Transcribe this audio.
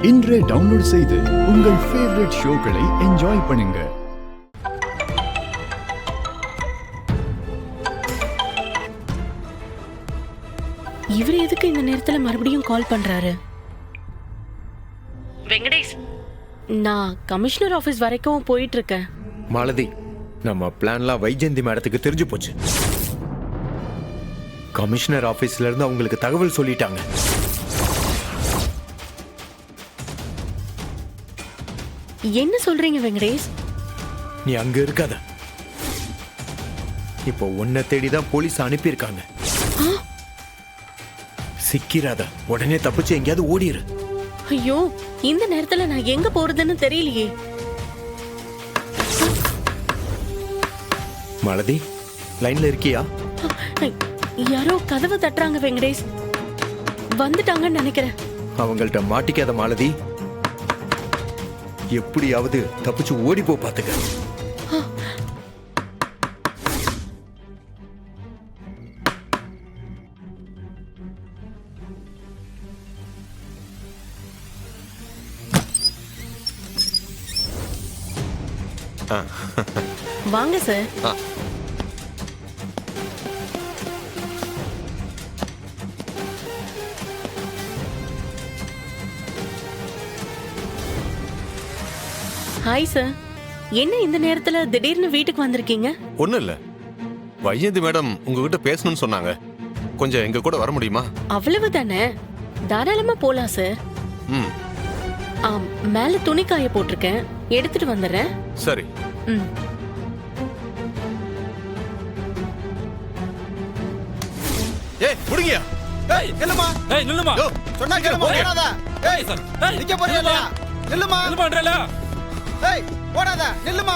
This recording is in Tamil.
இன்றே டவுன்லோட் செய்து உங்கள் ஃபேவரட் ஷோக்களை என்ஜாய் பண்ணுங்க. இவர் எதுக்கு இந்த நேரத்துல மறுபடியும் கால் பண்றாரு? வெங்கடேஷ், நான் கமிஷனர் ஆபீஸ் வரைக்கும் போயிட்டு இருக்கேன். மாலதி, நம்ம பிளான்லாம் வைஜெயந்தி மேடத்துக்கு தெரிஞ்சு போச்சு. கமிஷனர் ஆபீஸ்ல இருந்து அவங்களுக்கு தகவல் சொல்லிட்டாங்க. என்ன சொல்றீங்க வெங்கடேஷ்? நீ அங்க இருக்காத. இப்போ உன்னை தேடிதான் போலீஸ் அனுப்பியிருக்காங்க. சிக்கிறாத, உடனே தப்பிச்சு எங்கேயாவது ஓடிரு. ஐயோ, இந்த நேரத்துல நான் எங்க போறதுன்னு தெரியலையே. மாலதி, லைன்ல இருக்கியா? யாரோ கதவை தட்டுறாங்க வெங்கடேஷ். வந்துட்டாங்கன்னு நினைக்கிறேன். அவங்கள்ட்ட மாட்டிக்காத மாலதி. எப்படியாவது தப்பிச்சு ஓடி போ பாத்துக்க. வாங்க சார். Hi sir. என்ன இந்த நேரத்துல திடீர்னு வீட்டுக்கு வந்திருக்கீங்க? ஒண்ணும் இல்ல, வைஜெயந்தி மேடம் உங்ககிட்ட பேசணும்னு சொன்னாங்க. கொஞ்சம் எங்க கூட வர முடியுமா? அவ்வளவுதானே, தாராளமா போலாம் சார். மேல துணி காய போட்டிருக்கேன், எடுத்துட்டு வந்துடுறேன். சரி. ஏய் புடிங்க. ஏய் நில்லுமா. ஏய் நில்லுமா. யோ சொன்னா கேளுமா. ஓடாத. ஏய் சார். நிக்க போறியா? நில்லுமா. நில்லுமான்றல. ஏய் ஓடாத. நில்லுமா.